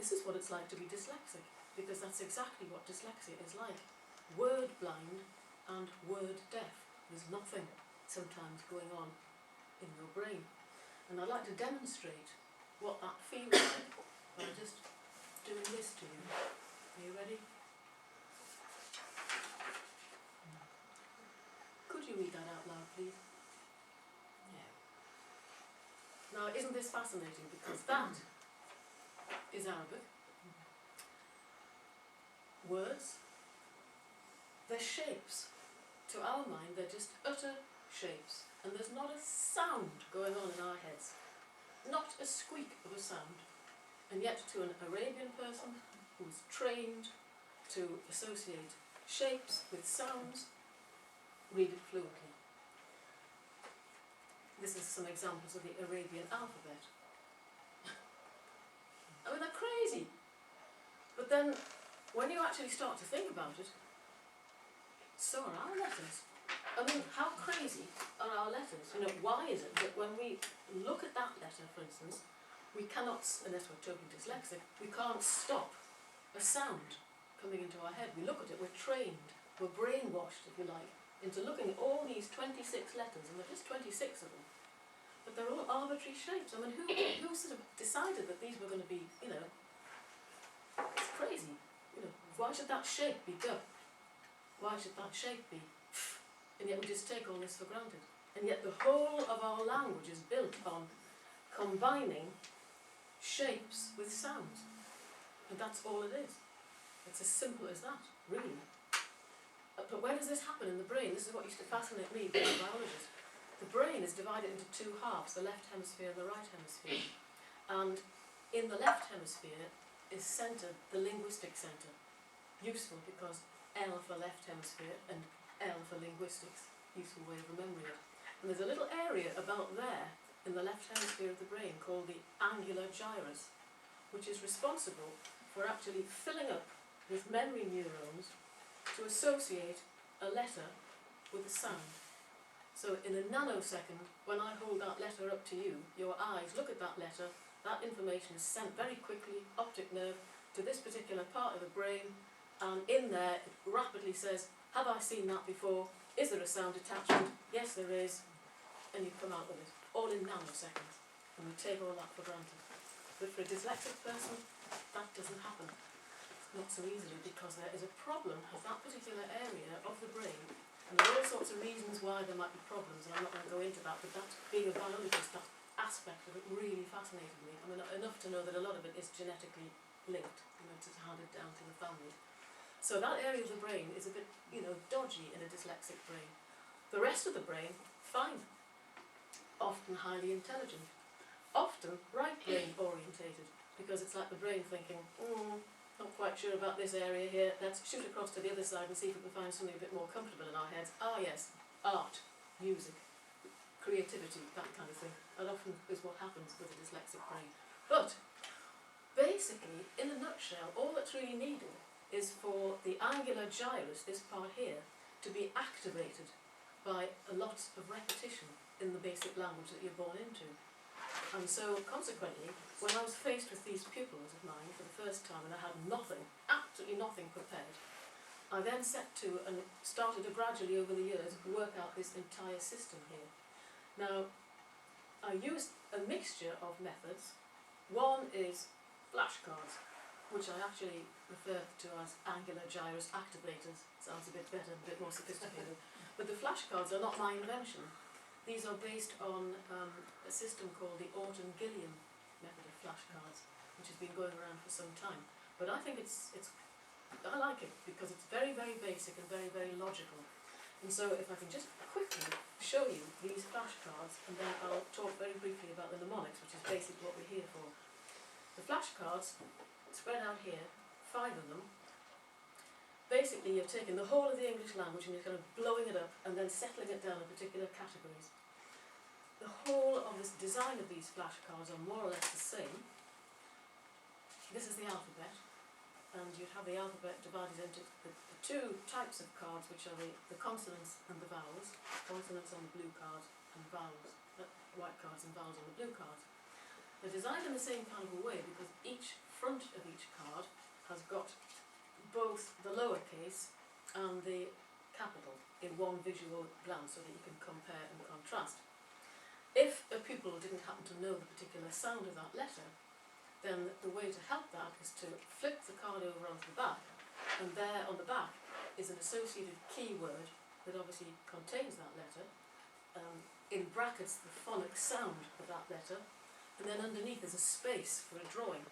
This is what it's like to be dyslexic, because that's exactly what dyslexia is like. Word blind and word deaf. There's nothing sometimes going on in your brain. And I'd like to demonstrate what that feels like by just doing this to you. Are you ready? Could you read that out loud, please? Yeah. Now, isn't this fascinating? Because that is Arabic. Words, they're shapes. To our mind, they're just utter shapes. And there's not a sound going on in our heads. Not a squeak of a sound. And yet, to an Arabian person who's trained to associate shapes with sounds, read it fluently. This is some examples of the Arabian alphabet. I mean, they're crazy. But then, when you actually start to think about it, so are our letters. I mean, how crazy are our letters? You know, why is it that when we look at that letter, for instance, we cannot, unless we're totally dyslexic, we can't stop a sound coming into our head. We look at it, we're trained, we're brainwashed, if you like, into looking at all these 26 letters, and there are just 26 of them. But they're all arbitrary shapes. I mean, who sort of decided that these were going to be, you know, it's crazy. You know, why should that shape be duh? Why should that shape be? And yet we just take all this for granted. And yet the whole of our language is built on combining shapes with sounds. And that's all it is. It's as simple as that, really. But where does this happen in the brain? This is what used to fascinate me being a biologist. The brain is divided into two halves, the left hemisphere and the right hemisphere. And in the left hemisphere is centred the linguistic centre. Useful because L for left hemisphere and L for linguistics. Useful way of remembering it. And there's a little area about there in the left hemisphere of the brain called the angular gyrus, which is responsible for actually filling up with memory neurons to associate a letter with a sound. So in a nanosecond, when I hold that letter up to you, your eyes look at that letter, that information is sent very quickly, optic nerve, to this particular part of the brain, and in there it rapidly says, have I seen that before? Is there a sound attachment? Yes, there is. And you come out with it, all in nanoseconds. And we take all that for granted. But for a dyslexic person, that doesn't happen. Not so easily, because there is a problem with that particular area of the brain. And there are all sorts of reasons why there might be problems, and I'm not going to go into that, but that's, being a biologist, that aspect of it really fascinated me. I mean, enough to know that a lot of it is genetically linked, you know, it's handed down to the family. So that area of the brain is a bit, you know, dodgy in a dyslexic brain. The rest of the brain, fine. Often highly intelligent. Often right brain orientated, because it's like the brain thinking, not quite sure about this area here, let's shoot across to the other side and see if we can find something a bit more comfortable in our heads. Ah yes, art, music, creativity, that kind of thing. That often is what happens with a dyslexic brain. But basically, in a nutshell, all that's really needed is for the angular gyrus, this part here, to be activated by a lot of repetition in the basic language that you're born into. And so, consequently, when I was faced with these pupils of mine for the first time and I had nothing, absolutely nothing prepared, I then set to and started to gradually over the years work out this entire system here. Now, I used a mixture of methods. One is flashcards, which I actually refer to as angular gyrus activators. Sounds a bit better, a bit more sophisticated. But the flashcards are not my invention. These are based on a system called the Orton-Gilliam method of flashcards, which has been going around for some time. But I think I like it because it's very, very basic and very, very logical. And so if I can just quickly show you these flashcards, and then I'll talk very briefly about the mnemonics, which is basically what we're here for. The flashcards, spread out here, 5 of them. Basically, you're taking the whole of the English language and you're kind of blowing it up and then settling it down in particular categories. The whole of this design of these flashcards are more or less the same. This is the alphabet, and you'd have the alphabet divided into the two types of cards, which are the consonants and the vowels. Consonants on the blue card and vowels, white cards and vowels on the blue cards. They're designed in the same kind of a way because each front of each card has got both the lowercase and the capital in one visual glance so that you can compare and contrast. If a pupil didn't happen to know the particular sound of that letter, then the way to help that is to flip the card over onto the back, and there on the back is an associated keyword that obviously contains that letter, in brackets the phonic sound of that letter, and then underneath there's a space for a drawing.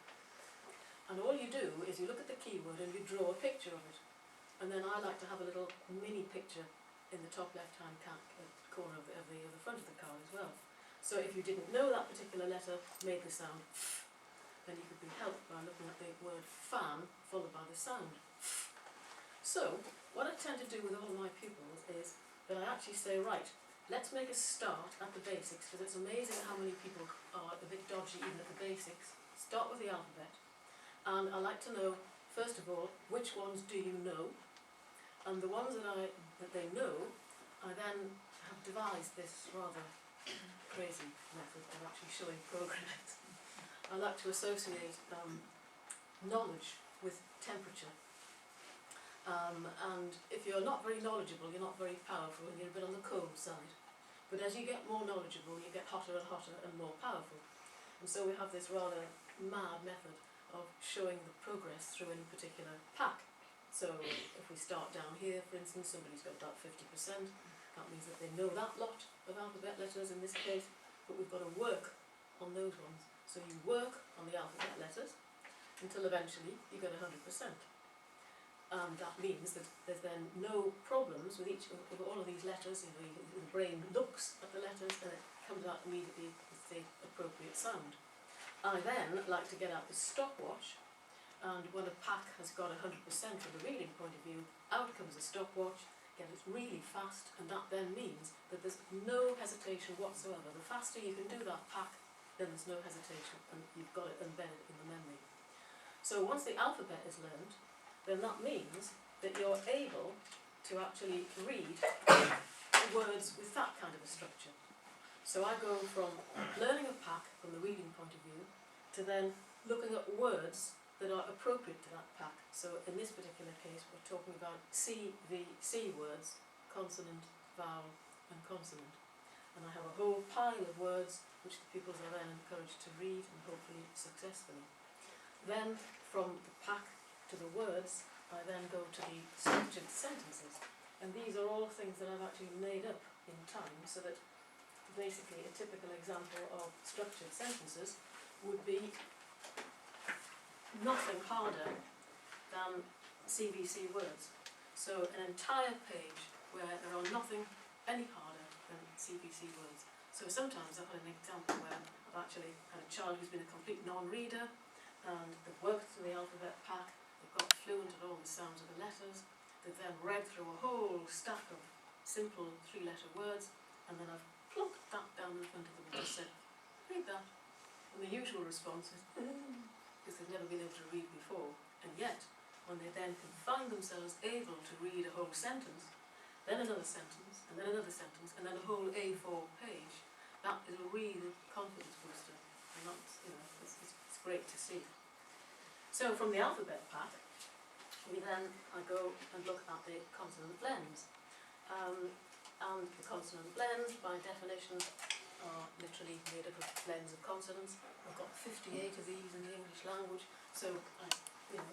And all you do is you look at the keyword and you draw a picture of it. And then I like to have a little mini picture in the top left-hand corner of the front of the card as well. So if you didn't know that particular letter made the sound f, then you could be helped by looking at the word fan followed by the sound f. So what I tend to do with all my pupils is that I actually say, right, let's make a start at the basics, because it's amazing how many people are a bit dodgy even at the basics. Start with the alphabet, and I like to know, first of all, which ones do you know, and the ones that they know, I then have devised this rather crazy method of actually showing progress. I like to associate knowledge with temperature. And if you're not very knowledgeable, you're not very powerful, and you're a bit on the cold side. But as you get more knowledgeable, you get hotter and hotter and more powerful. And so we have this rather mad method of showing the progress through any particular pack. So if we start down here, for instance, somebody's got about 50%. That means that they know that lot of alphabet letters in this case, but we've got to work on those ones. So you work on the alphabet letters until eventually you get 100%. And that means that there's then no problems with each of all of these letters. You know, the brain looks at the letters and it comes out immediately with the appropriate sound. I then like to get out the stopwatch, and when a pack has got 100% from the reading point of view, out comes a stopwatch. Again, it's really fast, and that then means that there's no hesitation whatsoever. The faster you can do that pack, then there's no hesitation, and you've got it embedded in the memory. So once the alphabet is learned, then that means that you're able to actually read words with that kind of a structure. So I go from learning a pack from the reading point of view to then looking at words that are appropriate to that pack. So in this particular case, we're talking about CVC words, consonant, vowel and consonant. And I have a whole pile of words which the pupils are then encouraged to read, and hopefully successfully. Then from the pack to the words, I then go to the structured sentences. And these are all things that I've actually made up in time, so that basically a typical example of structured sentences would be nothing harder than CVC words. So an entire page where there are nothing any harder than CVC words. So sometimes I've had an example where I've actually had a child who's been a complete non-reader, and they've worked through the alphabet pack, they've got fluent at all the sounds of the letters, they've then read through a whole stack of simple three-letter words, and then I've plunked that down in front of them and just said, read that. And the usual response is, because they've never been able to read before. And yet, when they then can find themselves able to read a whole sentence, then another sentence, and then another sentence, and then a whole A4 page, that is a real confidence booster. And that's, you know, it's great to see. So from the alphabet pack, I go and look at the consonant blends. And the consonant blends, by definition, are literally made up of blends of consonants. I've got 58 of these in the English language, so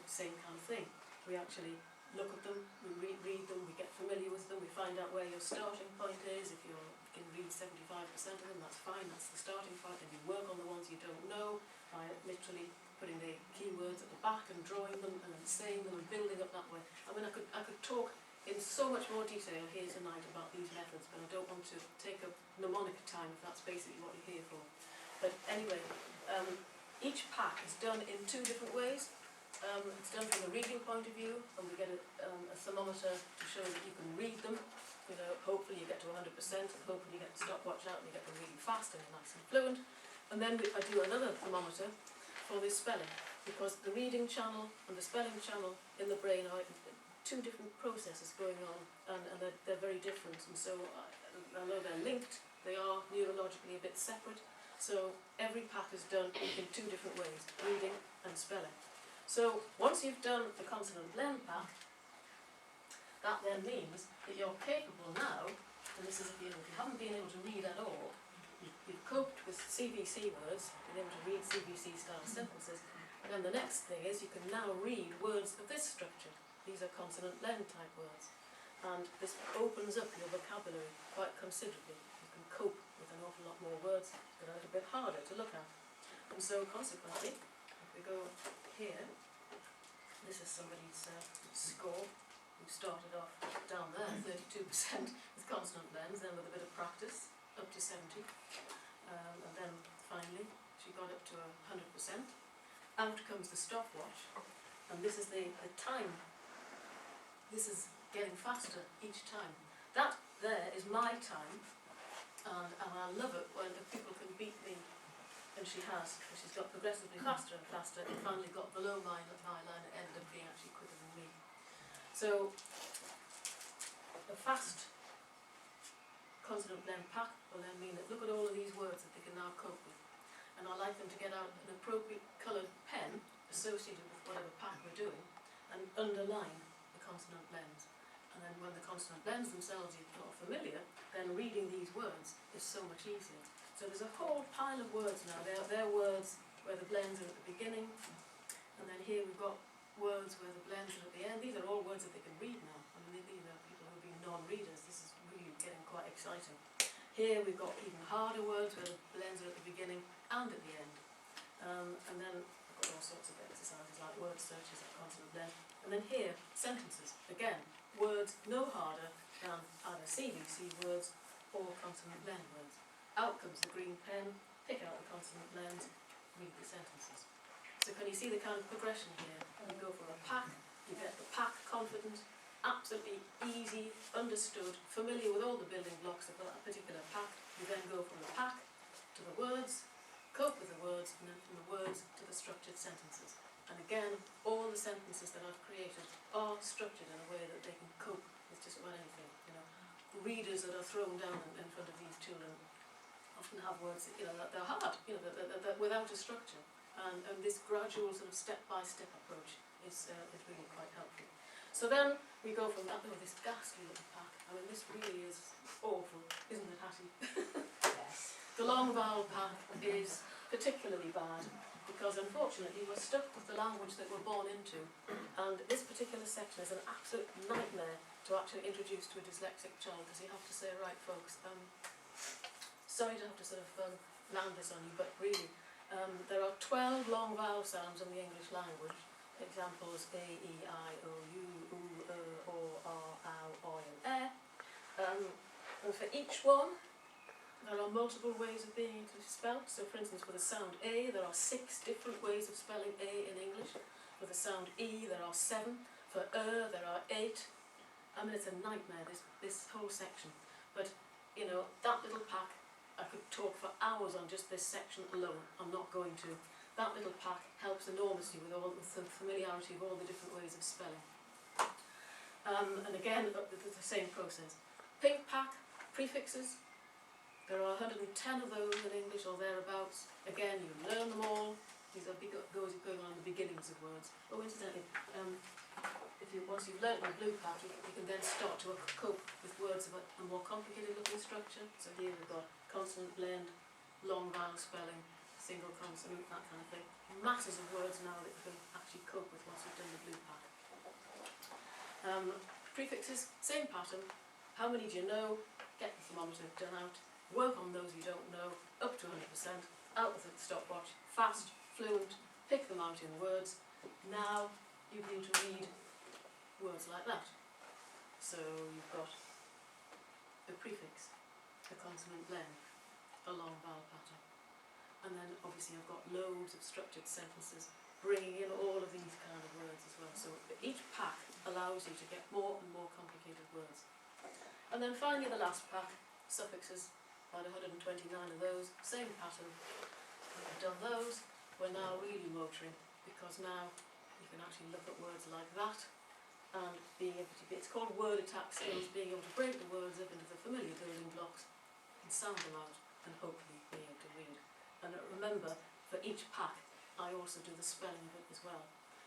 same kind of thing. We actually look at them, we read them, we get familiar with them, we find out where your starting point is. If you can read 75% of them, that's fine, that's the starting point, and you work on the ones you don't know by literally putting the keywords at the back and drawing them and then saying them and building up that way. I mean, I could talk in so much more detail here tonight about these methods, but I don't want to take up mnemonic time if that's basically what you're here for. But anyway, each pack is done in two different ways. It's done from the reading point of view, and we get a thermometer to show that you can read them. You know, hopefully you get to 100%, and hopefully you get the stopwatch out and you get them really fast and nice and fluent. And then I do another thermometer for the spelling, because the reading channel and the spelling channel in the brain are two different processes going on, and they're very different. And so, although they're linked, they are neurologically a bit separate. So every pack is done in two different ways, reading and spelling. So once you've done the consonant blend pack, that then means that you're capable now, and this is if you haven't been able to read at all, you've coped with CVC words, been able to read CVC style sentences, and then the next thing is you can now read words of this structure. These are consonant blend type words. And this opens up your vocabulary quite considerably. You can cope with an awful lot more words that are a bit harder to look at. And so consequently, if we go here, this is somebody's score. We've started off down there, 32% with consonant blends, then with a bit of practice, up to 70. And then finally, she got up to 100%. Out comes the stopwatch, and this is the time. This is getting faster each time. That there is my time, and I love it when people can beat me, and she has. She's got progressively faster and faster, and finally got below my line and ended up being actually quicker than me. So, a fast consonant blend pack will then mean that look at all of these words that they can now cope with. And I like them to get out an appropriate coloured pen associated with whatever pack we're doing and underline the consonant blends. And then when the consonant blends themselves are not familiar, then reading these words is so much easier. So there's a whole pile of words now. They're words where the blends are at the beginning, and then here we've got words where the blends are at the end. These are all words that they can read now. I mean, these are people who have been non-readers. This is really getting quite exciting. Here we've got even harder words where the blends are at the beginning and at the end. And then I've got all sorts of exercises like word searches at consonant blend. And then here, sentences. Again, words no harder than either CVC words or consonant blend words. Out comes the green pen, pick out the consonant blends, read the sentences. So can you see the kind of progression here? You go from a pack, you get the pack confident, absolutely easy, understood, familiar with all the building blocks of that particular pack. You then go from the pack to the words, cope with the words, and then from the words to the structured sentences. And again, all the sentences that I've created are structured in a way that they can cope with just about anything. You know, readers that are thrown down in front of these children often have words that, that they're hard, that without a structure. And this gradual sort of step-by-step approach is really quite helpful. So then we go from that, this ghastly little pack. I mean, this really is awful, isn't it, Hattie? Yes. The long vowel pack is particularly bad because unfortunately we're stuck with the language that we're born into, and this particular section is an absolute nightmare to actually introduce to a dyslexic child, because you have to say, right folks, sorry to have to sort of land this on you, but really there are 12 long vowel sounds in the English language. Examples A, E, I, O, U, O, R, Ow, Oi and and for each one there are multiple ways of being able to spell. So for instance, for the sound A there are 6 different ways of spelling A in English. For the sound E there are 7. For there are 8. I mean, it's a nightmare, this whole section. But that little pack, I could talk for hours on just this section alone. I'm not going to. That little pack helps enormously with the familiarity of all the different ways of spelling. And again, the same process. Pink pack, prefixes. There are 110 of those in English or thereabouts. Again, you learn them all. These are going on in the beginnings of words. Oh, incidentally, once you've learnt the blue pack, you can then start to cope with words of a more complicated looking structure. So here we've got consonant blend, long vowel spelling, single consonant, that kind of thing. Masses of words now that you can actually cope with once you've done the blue pack. Prefixes, same pattern. How many do you know? Get the thermometer done out. Work on those you don't know, up to 100%. Out with the stopwatch, fast, fluent, pick them out in words. Now you begin to read words like that. So you've got a prefix, a consonant blend, a long vowel pattern. And then obviously I've got loads of structured sentences bringing in all of these kind of words as well. So each pack allows you to get more and more complicated words. And then finally the last pack, suffixes, about 129 of those, same pattern. We've done those, we're now really motoring, because now you can actually look at words like that and being able to, it's called word attack skills, being able to break the words up into the familiar building blocks and sound them out and hopefully being able to read. remember, for each pack, I also do the spelling of it as well.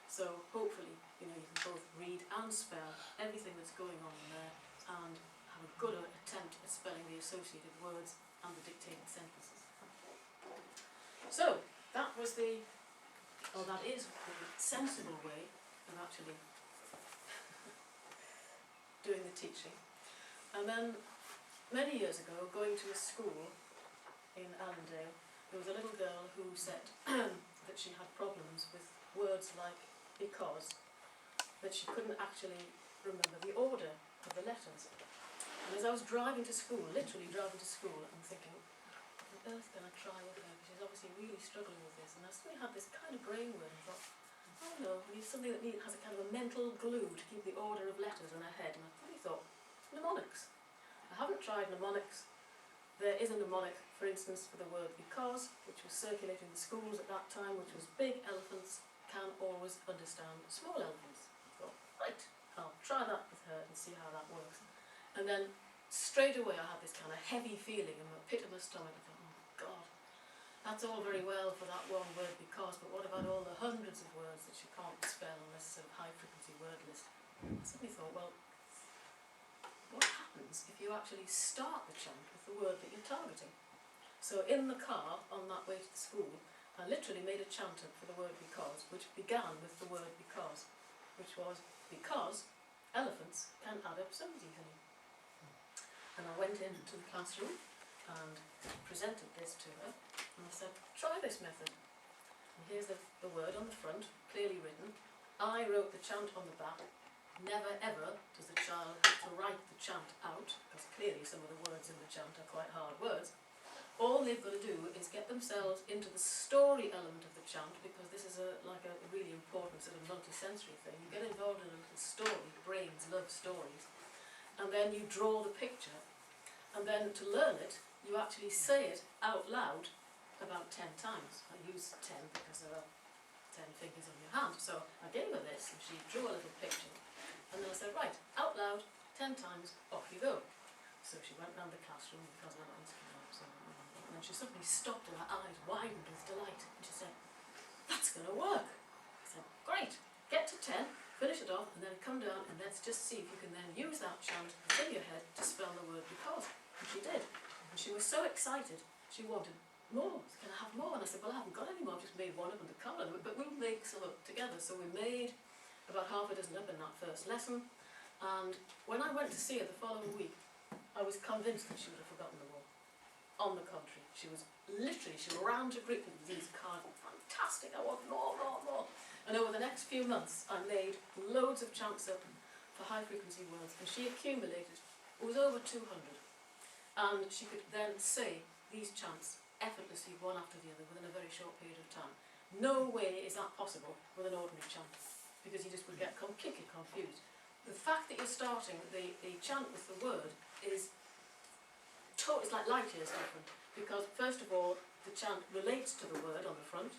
So hopefully, you know, you can both read and spell everything that's going on in there and have a good attempt at spelling the associated words and the dictated sentences. So, that was that is the sensible way of actually doing the teaching. And then, many years ago, going to a school in Allendale, there was a little girl who said that she had problems with words like because, that she couldn't actually remember the order of the letters. And as I was driving to school, literally driving to school, I'm thinking, what on earth can I try with her? She's obviously really struggling with this. And I suddenly had this kind of brain word and thought, oh no, we need something that has a kind of a mental glue to keep the order of letters in her head. And I probably thought, mnemonics. I haven't tried mnemonics. There is a mnemonic, for instance, for the word because, which was circulating in the schools at that time, which was big elephants can always understand small elephants. I thought, right, I'll try that with her and see how that works. And then straight away I had this kind of heavy feeling in the pit of my stomach. I thought, oh God, that's all very well for that one word because, but what about all the hundreds of words that she can't spell on this sort of high frequency word list? I suddenly thought, well, what happens if you actually start the chant with the word that you're targeting? So in the car on that way to the school, I literally made a chant up for the word because, which began with the word because, which was because elephants can add up sums easily. And I went into the classroom and presented this to her, and I said, try this method. And here's the word on the front, clearly written. I wrote the chant on the back. Never ever does the child have to write the chant out, because clearly some of the words in the chant are quite hard words. All they've got to do is get themselves into the story element of the chant, because this is like a really important sort of multi-sensory thing. You get involved in a little story, brains love stories, and then you draw the picture, and then to learn it, you actually say it out loud about 10 times. I use 10 because there are 10 fingers on your hand, so I gave her this, and she drew a little picture, and then I said, right, out loud, 10 times, off you go. So she went round the classroom because I was and then she suddenly stopped and her eyes widened with delight. And she said, that's going to work. I said, great, get to 10, finish it off, and then come down and let's just see if you can then use that chant in your head to spell the word because. And she did. And she was so excited, she wanted more. Can I have more? And I said, well, I haven't got any more, I've just made one up in the colour, but we'll make some up together. So we made about half a dozen up in that first lesson. And when I went to see her the following week, I was convinced that she would have forgotten them all. On the contrary, she ran to grip with these cards. Fantastic, I want more, more, more. And over the next few months, I made loads of chants up for high frequency words, and she accumulated, it was over 200. And she could then say these chants effortlessly, one after the other, within a very short period of time. No way is that possible with an ordinary chant, because you just would get completely confused. The fact that you're starting the chant with the word is it's like light years different, because first of all the chant relates to the word on the front.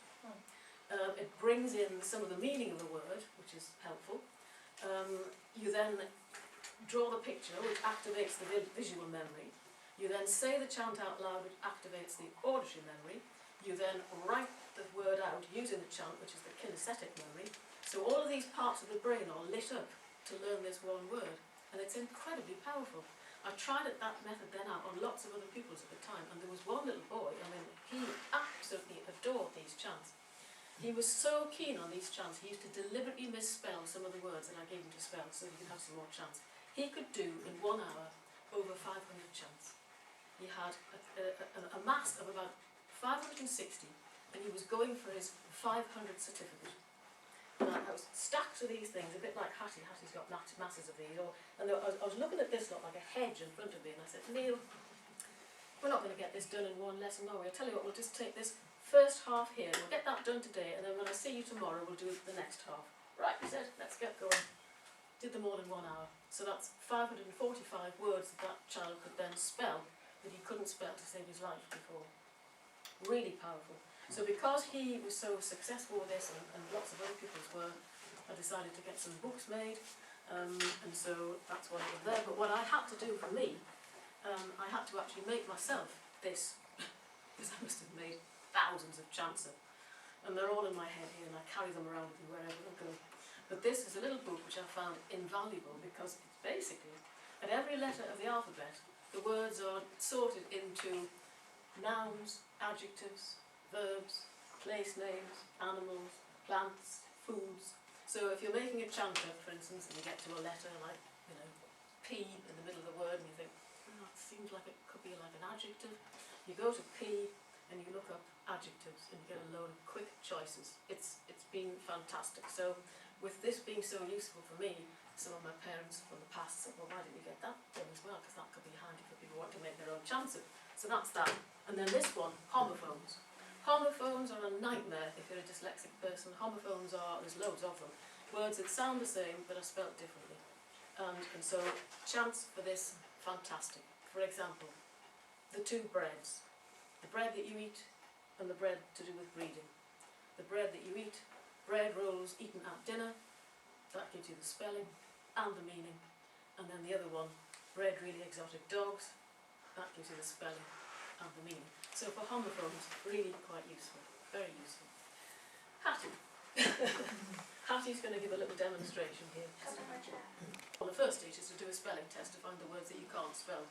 It brings in some of the meaning of the word, which is helpful. You then draw the picture, which activates the visual memory. You then say the chant out loud, which activates the auditory memory. You then write the word out using the chant, which is the kinesthetic memory. So all of these parts of the brain are lit up to learn this one word, and it's incredibly powerful. I tried that method then out on lots of other pupils at the time, and there was one little boy, I mean, he absolutely adored these chants. He was so keen on these chants, he used to deliberately misspell some of the words that I gave him to spell so he could have some more chants. He could do, in 1 hour, over 500 chants. He had a mass of about 560, and he was going for his 500th certificate. And I was stacked to these things, a bit like Hattie. Hattie's got masses of these. I was looking at this lot like a hedge in front of me, and I said, Neil, we're not going to get this done in one lesson, are we? I'll tell you what, we'll just take this first half here, we'll get that done today, and then when I see you tomorrow, we'll do the next half. Right, he said, let's get going. Did them all in 1 hour. So that's 545 words that child could then spell that he couldn't spell to save his life before. Really powerful. So because he was so successful with this, and lots of other pupils were, I decided to get some books made, and so that's why it was there. But what I had to do for me, I had to actually make myself this, because I must have made thousands of chants, and they're all in my head here, and I carry them around with me wherever I go. But this is a little book which I found invaluable because it's basically, at every letter of the alphabet, the words are sorted into nouns, adjectives, verbs, place names, animals, plants, foods. So if you're making a chant up, for instance, and you get to a letter like, you know, P in the middle of the word, and you think, oh, it seems like it could be like an adjective. You go to P and you look up adjectives and you get a load of quick choices. It's been fantastic. So with this being so useful for me, some of my parents from the past said, well, why didn't you get that done as well? Because that could be handy for people who want to make their own chants up. So that's that. And then this one, homophones. Homophones are a nightmare if you're a dyslexic person. Homophones are, there's loads of them, words that sound the same but are spelt differently. And so chants for this, fantastic. For example, the two breads. The bread that you eat and the bread to do with breeding. The bread that you eat, bread rolls eaten at dinner, that gives you the spelling and the meaning. And then the other one, bred really exotic dogs, that gives you the spelling and the meaning. So for homophones, really quite useful, very useful. Hattie. Hattie's going to give a little demonstration here. Well, the first stage is to do a spelling test to find the words that you can't spell.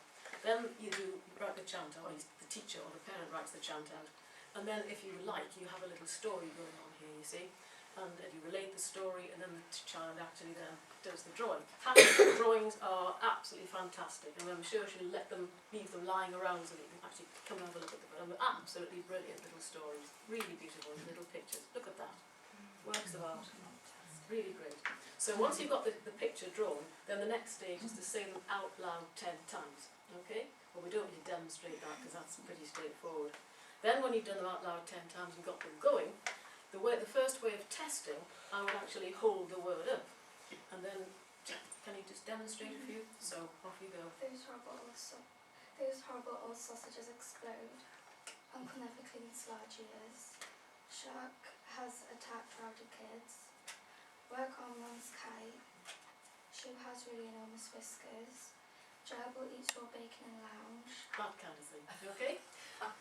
Then you write the chant out, or the teacher or the parent writes the chant out. And then if you like, you have a little story going on here, you see. And you relate the story, and then the child actually then does the drawing. Hattie's drawings are absolutely fantastic, and I'm sure she'll leave them lying around so that you can actually come and have a look at them. Absolutely brilliant little stories, really beautiful little pictures. Look at that, works of art, really great. So once you've got the picture drawn, then the next stage is to say them out loud 10 times. Okay? Well, we don't need to demonstrate that because that's pretty straightforward. Then when you've done them out loud 10 times and got them going, the first way of testing, I would actually hold the word up. And then, can you just demonstrate a few? So, off you go. Those horrible old sausages explode. Uncle never cleans large ears. Shark has attacked rowdy kids. Work on one's kite. Shoe has really enormous whiskers. Gerbil eats raw bacon in lounge. That kind of thing, okay?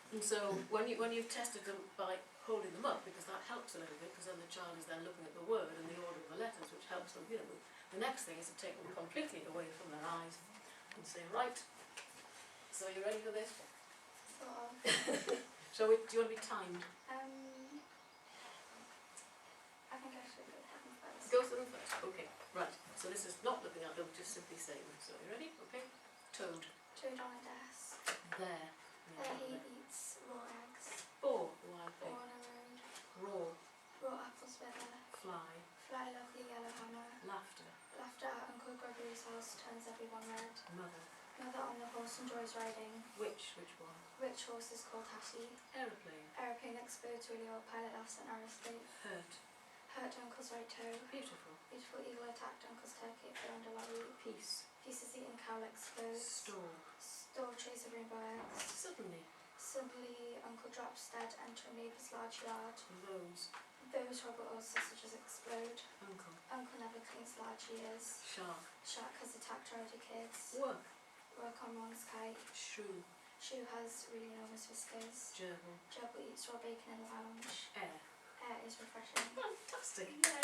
And so, when you've tested them by holding them up, because that helps a little bit, because then the child is then looking at the word and the order of the letters, which helps them, you know. The next thing is to take them completely away from their eyes and say, right, so you ready for this? Sort of. Do you want to be timed? I think I should go ahead and first. Go through them first. Okay, right. So this is not looking at them, just simply saying them. So you ready? Okay. Toad. Toad on a desk. There. There he eats raw eggs. Boar. Wild pig. Born on a road. Raw. Raw apples wither. Fly. Fly lovely yellow hammer. Laughter. Laughter at Uncle Gregory's house turns everyone red. Mother. Mother on the horse enjoys riding. Which one? Which horse is called Hattie? Aeroplane. Aeroplane explodes really old pilot laughs at narrow escape. Hurt. Hurt Uncle's right toe. Beautiful. Beautiful eagle attacked Uncle's turkey at under lorry. Peace. Pieces eaten cow explodes. Store. Store trays of rainbow eggs. Suddenly. Suddenly Uncle drops dead, enter a neighbour's large yard. Rose. Those horrible old sausages explode. Uncle. Uncle never cleans large ears. Shark. Shark has attacked rowdy kids. Work. Work on one's kite. Shoe. Shoe has really enormous whiskers. Gerbil. Gerbil eats raw bacon in lounge. Air. Air is refreshing. Fantastic. Yay!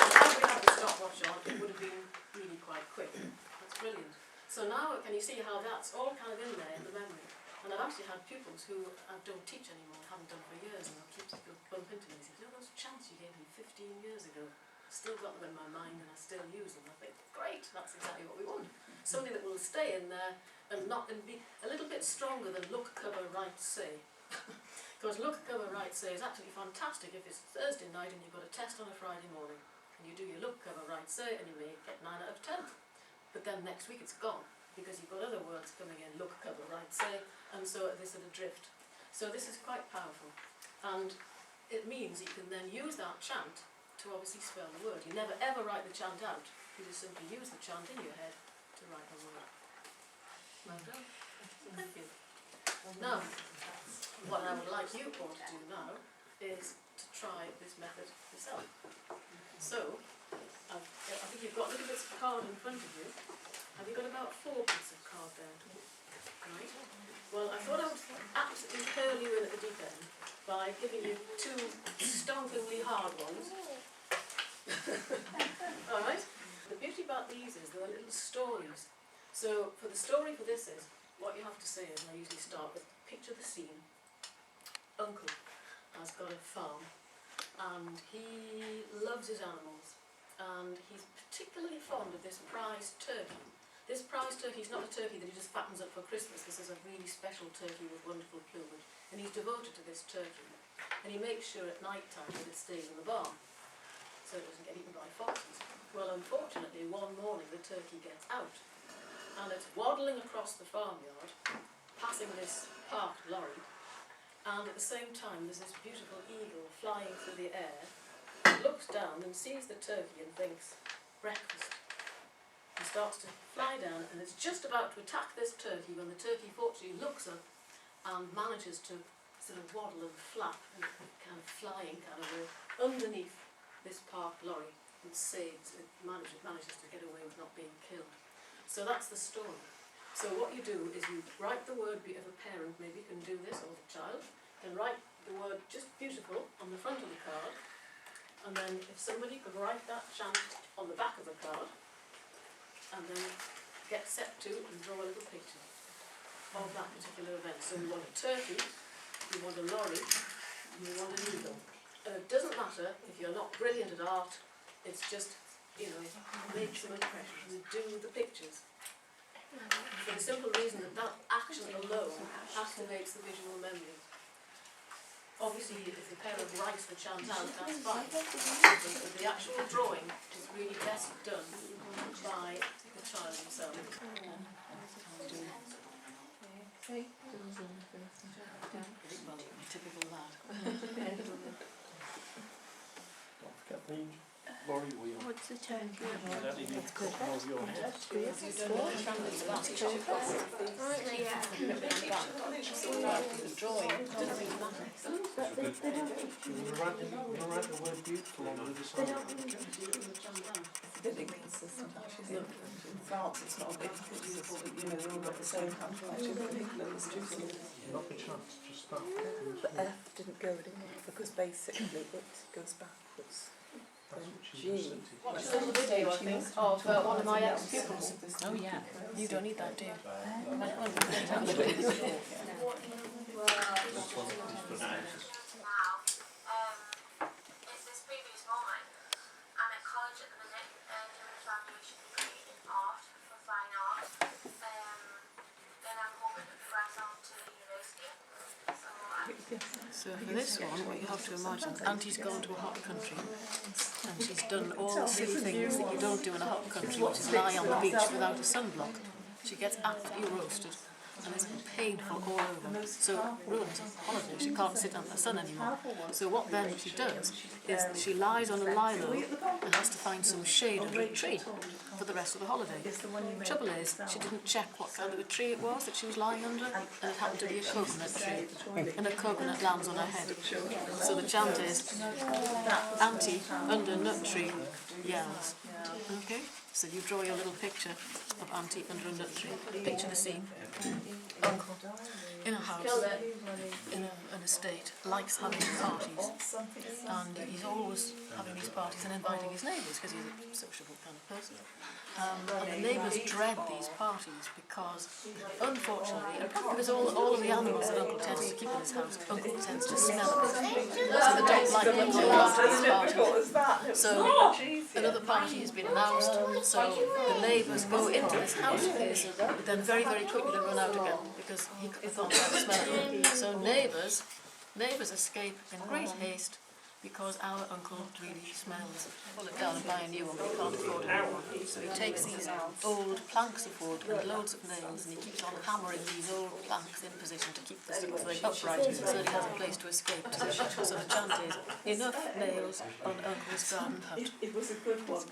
Had we had the stopwatch on, it would have been really quite quick. That's brilliant. So now, can you see how that's all kind of in there in the memory? And I've actually had pupils who I don't teach anymore, haven't done for years, and I'll keep bump into me and say, you know those chants you gave me 15 years ago? I still got them in my mind and I still use them. I think, great, that's exactly what we want. Something that will stay in there and be a little bit stronger than look, cover, write, say. Because look, cover, write, say is absolutely fantastic if it's Thursday night and you've got a test on a Friday morning. And you do your look, cover, write, say, and you may get 9 out of 10. But then next week it's gone, because you've got other words coming in, look, cover, write, say, and so this sort of drift. So this is quite powerful. And it means you can then use that chant to obviously spell the word. You never ever write the chant out. You just simply use the chant in your head to write the word. Well done. Thank you. Now, what I would like you all to do now is to try this method yourself. So, I think you've got little bits of card in front of you. Have you got about 4 bits of card there? Right? Well, I thought I would absolutely hurl you in at the deep end by giving you two stompingly hard ones. Alright? The beauty about these is they're little stories. So, for the story for this is, what you have to say is, I usually start with, picture the scene. Uncle has got a farm, and he loves his animals, and he's particularly fond of this prized turkey. This prized turkey is not a turkey that he just fattens up for Christmas. This is a really special turkey with wonderful plumage, and he's devoted to this turkey. And he makes sure at night time that it stays in the barn, so it doesn't get eaten by foxes. Well, unfortunately, one morning the turkey gets out, and it's waddling across the farmyard, passing this parked lorry, and at the same time there's this beautiful eagle flying through the air, looks down and sees the turkey and thinks, breakfast. He starts to fly down, and it's just about to attack this turkey when the turkey fortunately looks up and manages to sort of waddle and flap and kind of flying kind of underneath this parked lorry and saves, it manages to get away with not being killed. So that's the story. So what you do is you write the word of a parent, maybe you can do this, or the child, and write the word just beautiful on the front of the card, and then if somebody could write that chant on the back of the card, and then get set to and draw a little picture of that particular event. So you want a turkey, you want a lorry, and you want an eagle. And it doesn't matter if you're not brilliant at art, it's just, you know, make some impressions, do the pictures. For the simple reason that that action alone activates the visual memory. Obviously, if the parent writes the chant out, that's fine. But the actual drawing is really best done by the child himself. Typical lad. Don't forget the lorry wheel. What's the turkey? That you need to cut over your head. The drawing doesn't really matter. You write the word beautiful on the other side. It's a bit inconsistent actually. In France it's not a bit inconsistent, you know, they've all got the same punctuation, particularly the students. Not a chance, just that. The F didn't go anywhere because basically it goes backwards. That's what she G. was saying. Watched a video, I think, of one of my ex-pupils. Oh yeah. You don't need that, do you? It's this previous moment. I'm at college at the minute doing a foundation degree in art for fine art. Then I'm hoping to progress on to university. So for this one, what you have to imagine, Auntie's gone to a hot country, and she's done all the silly things that you don't do in a hot country, which is lie on the beach without a sunblock. She gets absolutely roasted, and it's painful all over. So it ruins her holiday. She can't sit under the sun anymore. So what then she does is she lies on a lilo and has to find some shade under a tree for the rest of the holiday. Trouble is, she didn't check what kind of a tree it was that she was lying under, and it happened to be a coconut tree, and a coconut lands on her head. So the chant is, Auntie under nut tree yells. Okay? So you draw your little picture of Auntie under a nut tree. Picture the scene. Uncle in a house, in an estate, likes having parties, and he's always having these parties and inviting his neighbours because he's a sociable kind of person. And the neighbours dread these parties because, unfortunately, and probably because all of the animals that Uncle tends to keep in his house, Uncle tends to smell them. So they don't like them going out to these parties. So another party has been announced, so the neighbours go into this house of his, but then very, very quickly they run out again because he can't smell it. So neighbours escape in great haste because our uncle really smells. Pull it down and buy a new one, but he can't afford a new one. So he takes these old planks of wood and loads of nails, and he keeps on hammering these old planks in position to keep the thing upright so that he has a place to escape to. So the chant is, enough nails on Uncle's garden hut. It was a good one.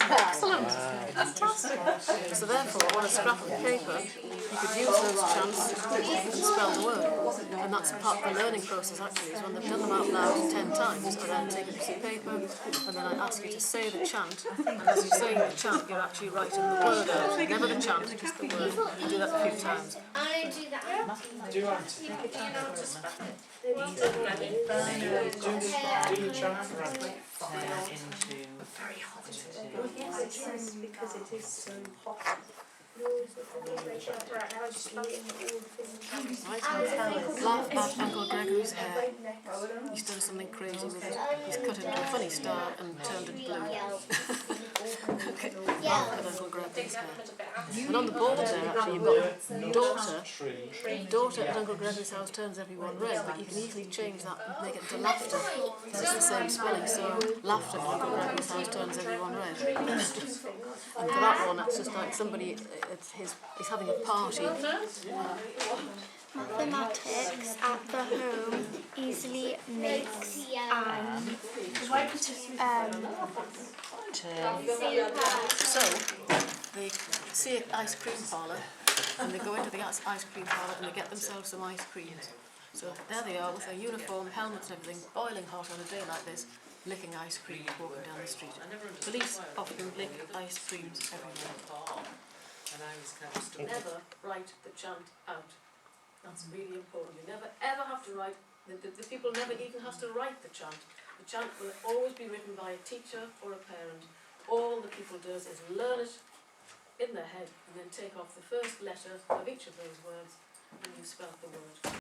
Excellent! Fantastic! So therefore, on a scrap of paper, you could use those chants and spell the word. And And that's part of the learning process actually, is when they've done them out loud 10 times, I then take a piece of paper and then I ask you to say the chant, and as you're saying the chant you're actually writing the word out, never the chant, just the word. You do that a few times. I'm going to do that. Do Auntie. You know how to spell it. Do your chant for Auntie. Yes, because it is so hot. Right, laugh at Uncle Gregory's hair. He's done something crazy with it. He's cut it into a funny star and turned it blue. Okay, laugh at Uncle Gregory's hair. And on the board there actually you've got daughter. Daughter at Uncle Gregory's house turns everyone red, but you can easily change that and make it to laughter. It's the same spelling, so laughter at Uncle Gregory's house turns everyone red. And for that one, that's just like somebody, he's having a party. Mathematics at the home easily makes So, they see an ice cream parlour, and they go into the ice cream parlour and they get themselves some ice creams. So there they are with their uniform, helmets and everything, boiling hot on a day like this, licking ice cream, walking down the street. Police often lick ice creams everywhere. Never write the chant out. That's really important. You never ever have to write, the people never even have to write the chant. The chant will always be written by a teacher or a parent. All the people does is learn it in their head and then take off the first letter of each of those words and you spell the word.